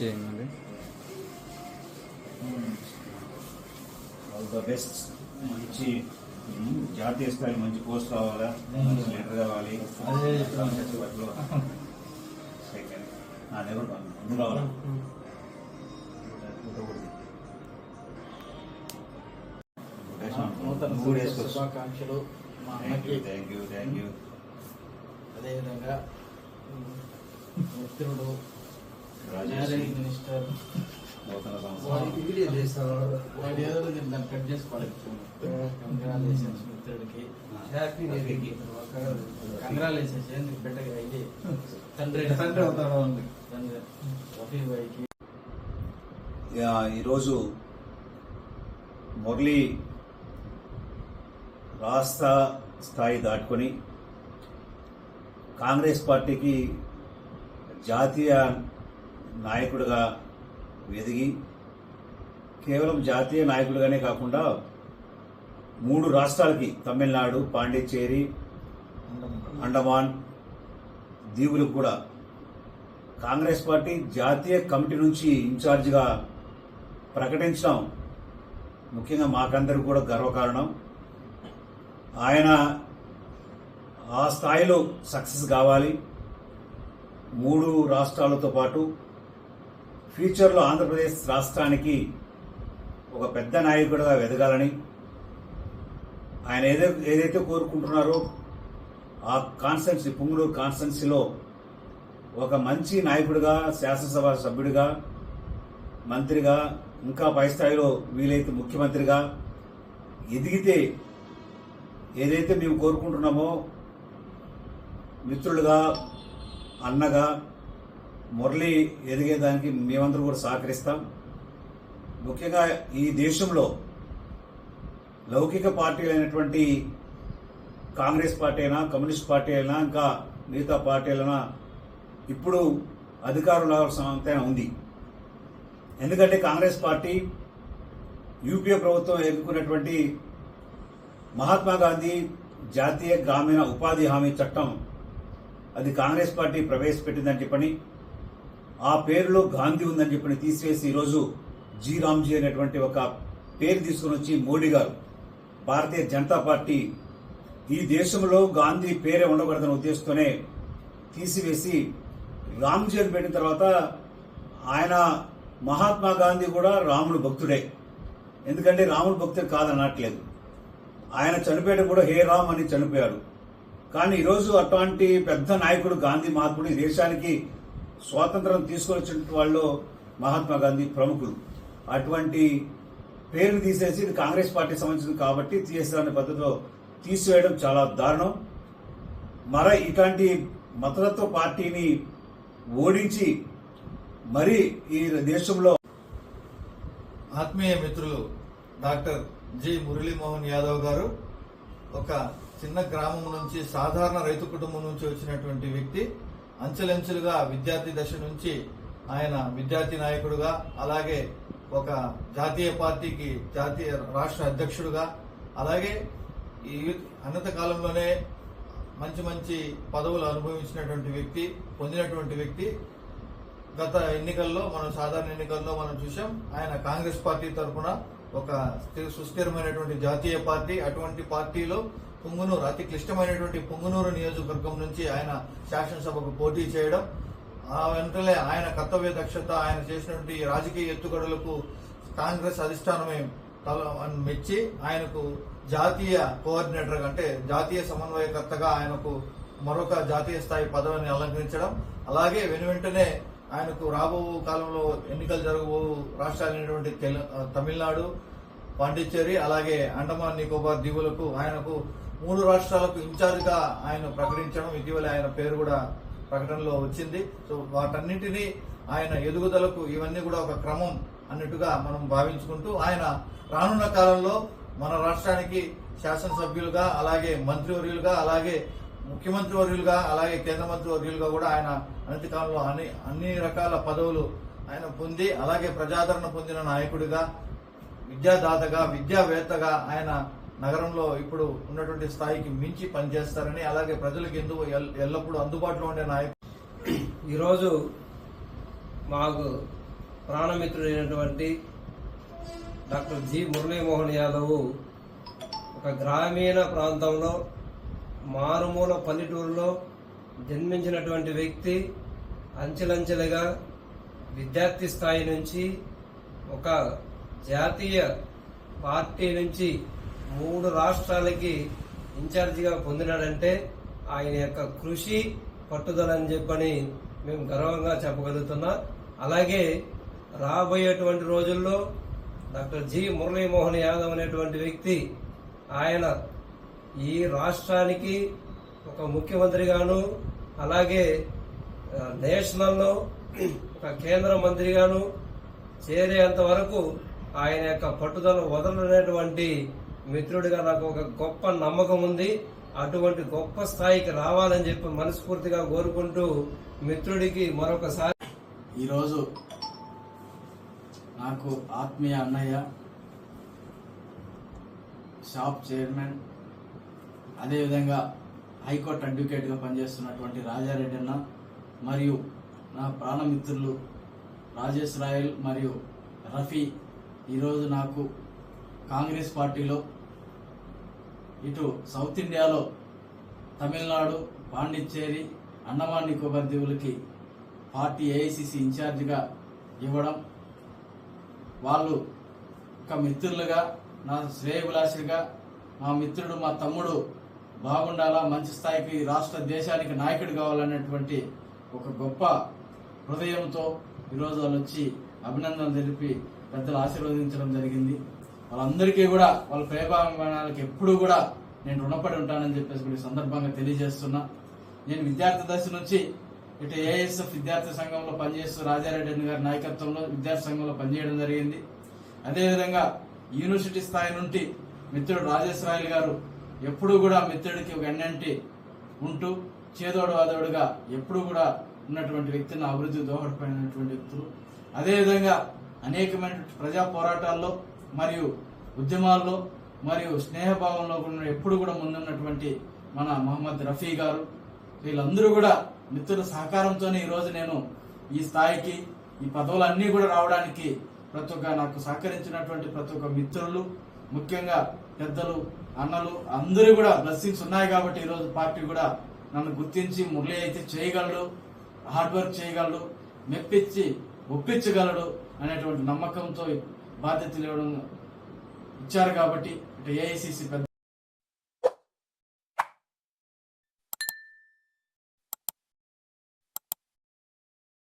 చేయండి. All the best. మంచి జాతీయ స్థాయి మంచి పోస్ట్ రావాలా, మంచి లీడర్ కావాలి. ముందు రావాలా. శుభాకాంక్షలు మా అన్నకి. Thank you. అదేవిధంగా మిత్రుడు మినిస్టర్ వాడి ఏదో దాన్ని కట్ చేసుకోవాలి. కంగ్రాచులేషన్స్ మిత్రుడికి, కంగ్రాచులేషన్స్. ఎందుకు బిడ్డగా ఇది తండ్రి అవుతాడు రఫీ భాయ్కి. ఈరోజు మురళి రాష్ట్ర స్థాయి దాటుకొని కాంగ్రెస్ పార్టీకి జాతీయ నాయకుడిగా ఎదిగి కేవలం జాతీయ నాయకుడిగానే కాకుండా 3 రాష్ట్రాలకి తమిళనాడు, పాండిచ్చేరి, అండమాన్ దీవులకు కూడా కాంగ్రెస్ పార్టీ జాతీయ కమిటీ నుంచి ఇన్ఛార్జిగా ప్రకటించడం ముఖ్యంగా మాకందరికి కూడా గర్వకారణం. ఆయన ఆ స్థాయిలో సక్సెస్ కావాలి. 3 రాష్ట్రాలతో పాటు ఫ్యూచర్లో ఆంధ్రప్రదేశ్ రాష్ట్రానికి ఒక పెద్ద నాయకుడిగా ఎదగాలని ఆయన ఏదైతే కోరుకుంటున్నారో ఆ కాన్స్టిట్యున్సీ, పుంగనూరు కాన్స్టిట్యున్సీలో ఒక మంచి నాయకుడిగా, శాసనసభ సభ్యుడిగా, మంత్రిగా, ఇంకా పై స్థాయిలో వీలైతే ముఖ్యమంత్రిగా ఎదిగితే ఏదైతే మేము కోరుకుంటున్నామో మిత్రులుగా, అన్నగా మురళి ఎదిగేదానికి మేమందరూ కూడా సహకరిస్తాం. ముఖ్యంగా ఈ దేశంలో లౌకిక పార్టీలైనటువంటి కాంగ్రెస్ పార్టీ అయినా, కమ్యూనిస్ట్ పార్టీ అయినా, ఇంకా మిగతా పార్టీలైనా ఇప్పుడు అధికారంలో రావాల్సిన ఉంది. ఎందుకంటే కాంగ్రెస్ పార్టీ యూపీఏ ప్రభుత్వం ఎన్నుకున్నటువంటి మహాత్మా గాంధీ జాతీయ గ్రామీణ ఉపాధి హామీ చట్టం అది కాంగ్రెస్ పార్టీ ప్రవేశపెట్టిందని చెప్పని, ఆ పేరులో గాంధీ ఉందని చెప్పని తీసివేసి ఈరోజు జీ రామ్జీ అనేటువంటి ఒక పేరు తీసుకుని వచ్చి మోడీ గారు, భారతీయ జనతా పార్టీ ఈ దేశంలో గాంధీ పేరే ఉండకూడదనే ఉద్దేశంతోనే తీసివేసి రామ్జీ అని పెట్టిన తర్వాత ఆయన మహాత్మా గాంధీ కూడా రాముడు భక్తుడే. ఎందుకంటే రాముడు భక్తుడు కాదనట్లేదు. ఆయన చనిపోయడం కూడా హే రామ్ అని చనిపోయాడు. కానీ ఈరోజు అటువంటి పెద్ద నాయకుడు గాంధీ మహాత్ముడు, ఈ దేశానికి స్వాతంత్రం తీసుకొచ్చిన వాళ్ళు మహాత్మా గాంధీ ప్రముఖులు. అటువంటి పేరును తీసేసి ఇది కాంగ్రెస్ పార్టీ సంబంధించింది కాబట్టి తీసేసే పద్ధతిలో తీసివేయడం చాలా దారుణం. మరి ఇట్లాంటి మతతత్వ పార్టీని ఓడించి మరి ఈ దేశంలో ఆత్మీయ మిత్రులు డాక్టర్ జి మురళీమోహన్ యాదవ్ గారు ఒక చిన్న గ్రామం నుంచి, సాధారణ రైతు కుటుంబం నుంచి వచ్చినటువంటి వ్యక్తి. అంచెలంచెలుగా విద్యార్థి దశ నుంచి ఆయన విద్యార్థి నాయకుడుగా, అలాగే ఒక జాతీయ పార్టీకి జాతీయ రాష్ట్ర అధ్యక్షుడుగా, అలాగే ఈ అనంత కాలంలోనే మంచి మంచి పదవులు అనుభవించినటువంటి వ్యక్తి, పొందినటువంటి వ్యక్తి. గత ఎన్నికల్లో, సాధారణ ఎన్నికల్లో మనం చూసాం. ఆయన కాంగ్రెస్ పార్టీ తరఫున ఒక సుస్థిరమైనటువంటి జాతీయ పార్టీ, అటువంటి పార్టీలో పుంగనూరు, అతి క్లిష్టమైనటువంటి పుంగనూరు నియోజకవర్గం నుంచి ఆయన శాసనసభకు పోటీ చేయడం, ఆ వెంటనే ఆయన కర్తవ్య దక్షత, ఆయన చేసినటువంటి రాజకీయ ఎత్తుగడలకు కాంగ్రెస్ అధిష్టానమే మెచ్చి ఆయనకు జాతీయ కోఆర్డినేటర్, అంటే జాతీయ సమన్వయకర్తగా ఆయనకు మరొక జాతీయ స్థాయి పదవిని అలంకరించడం, అలాగే వెనువెంటనే ఆయనకు రాబో కాలంలో ఎన్నికలు జరగబో రాష్ట్రాలైనటువంటి తమిళనాడు, పాండిచ్చేరి, అలాగే అండమాన్ నికోబార్ దీవులకు ఆయనకు 3 రాష్ట్రాలకు ఇన్ఛార్జిగా ఆయన ప్రకటించడం, ఇటీవల ఆయన పేరు కూడా ప్రకటనలో వచ్చింది. సో వాటన్నింటినీ ఆయన ఎదుగుదలకు ఇవన్నీ కూడా ఒక క్రమం అన్నట్టుగా మనం భావించుకుంటూ ఆయన రానున్న కాలంలో మన రాష్ట్రానికి శాసనసభ్యులుగా, అలాగే మంత్రివర్యులుగా, అలాగే ముఖ్యమంత్రి వర్యులుగా, అలాగే కేంద్ర మంత్రి వర్యులుగా కూడా ఆయన అనతి కాలంలో అన్ని రకాల పదవులు ఆయన పొంది, అలాగే ప్రజాదరణ పొందిన నాయకుడిగా, విద్యాదాతగా, విద్యావేత్తగా ఆయన నగరంలో ఇప్పుడు ఉన్నటువంటి స్థాయికి మించి పనిచేస్తారని, అలాగే ప్రజలకు ఎల్లప్పుడూ అందుబాటులో ఉండే నాయకుడు. ఈరోజు మాకు ప్రాణమిత్రుడైనటువంటి డాక్టర్ జి మురళీమోహన్ యాదవ్ ఒక గ్రామీణ ప్రాంతంలో మారుమూల పల్లెటూరులో జన్మించినటువంటి వ్యక్తి అంచెలంచెలుగా విద్యార్థి స్థాయి నుంచి ఒక జాతీయ పార్టీ నుంచి 3 రాష్ట్రాలకి ఇన్ఛార్జిగా పొందినాడంటే ఆయన యొక్క కృషి పట్టుదల అని చెప్పని మేము గర్వంగా చెప్పగలుగుతున్నా. అలాగే రాబోయేటువంటి రోజుల్లో డాక్టర్ జి మురళీమోహన్ యాదవ్ అనేటువంటి వ్యక్తి ఆయన ఈ రాష్ట్రానికి ఒక ముఖ్యమంత్రిగాను అలాగే నేషనల్లో ఒక కేంద్ర మంత్రిగాను చేరేంత వరకు ఆయన యొక్క పట్టుదల వదలనేటువంటి మిత్రుడిగా నాకు ఒక గొప్ప నమ్మకం ఉంది. అటువంటి గొప్ప స్థాయికి రావాలని చెప్పి మనస్ఫూర్తిగా కోరుకుంటూ మిత్రుడికి మరొకసారి ఈరోజు నాకు ఆత్మీయ అన్నయ్య, షాప్ చైర్మన్, అదేవిధంగా హైకోర్టు అడ్వకేట్గా పనిచేస్తున్నటువంటి రాజారెడ్డి అన్న మరియు నా ప్రాణమిత్రులు రాజేష్ రాయల్ మరియు రఫీ ఈరోజు నాకు కాంగ్రెస్ పార్టీలో ఇటు సౌత్ ఇండియాలో తమిళనాడు, పాండిచ్చేరి, అండమాన్ నికోబార్ దీవులకి పార్టీ ఏఐసిసి ఇన్ఛార్జిగా ఇవ్వడం, వాళ్ళు ఒక మిత్రులుగా నా శ్రేయభిలాషిగా మా మిత్రుడు మా తమ్ముడు బాగుండాలా, మంచి స్థాయికి రాష్ట్ర దేశానికి నాయకుడు కావాలనేటువంటి ఒక గొప్ప హృదయంతో ఈరోజు వాళ్ళు వచ్చి అభినందనలు తెలిపి పెద్దలు ఆశీర్వదించడం జరిగింది. వాళ్ళందరికీ కూడా వాళ్ళ ప్రేమాభిమానాలకు ఎప్పుడూ కూడా నేను రుణపడి ఉంటానని చెప్పేసి కూడా ఈ సందర్భంగా తెలియజేస్తున్నా. నేను విద్యార్థి దశ నుంచి ఇటు ఏఎస్ఎఫ్ విద్యార్థి సంఘంలో పనిచేస్తూ రాజారెడ్డి గారి నాయకత్వంలో విద్యార్థి సంఘంలో పనిచేయడం జరిగింది. అదేవిధంగా యూనివర్సిటీ స్థాయి నుండి మిత్రుడు రాజేష్ రాయల్ గారు ఎప్పుడూ కూడా మిత్రుడికి ఒక ఎన్నంటి ఉంటూ చేదోడు వాదోడుగా ఎప్పుడూ కూడా ఉన్నటువంటి వ్యక్తిని అభివృద్ధి దోహదపడినటువంటి వ్యక్తులు. అదేవిధంగా అనేకమైన ప్రజా పోరాటాల్లో మరియు ఉద్యమాల్లో మరియు స్నేహభావంలో కూడా ఎప్పుడు కూడా ముందున్నటువంటి మన మహమ్మద్ రఫీ గారు, వీళ్ళందరూ కూడా మిత్రుల సహకారంతోనే ఈరోజు నేను ఈ స్థాయికి ఈ పదవులన్నీ కూడా రావడానికి ప్రతి ఒక్క నాకు సహకరించినటువంటి ప్రతి ఒక్క మిత్రులు, ముఖ్యంగా పెద్దలు, అన్నలు అందరూ కూడా బ్లెస్సింగ్స్ ఉన్నాయి కాబట్టి ఈరోజు పార్టీ కూడా నన్ను గుర్తించి మురళి అయితే చేయగలడు, హార్డ్ వర్క్ చేయగలడు, మెప్పించి ఒప్పించగలడు అనేటువంటి నమ్మకంతో బాధ్యతలు ఇవ్వడం ఇచ్చారు కాబట్టి ఏఐసిసి పెద్ద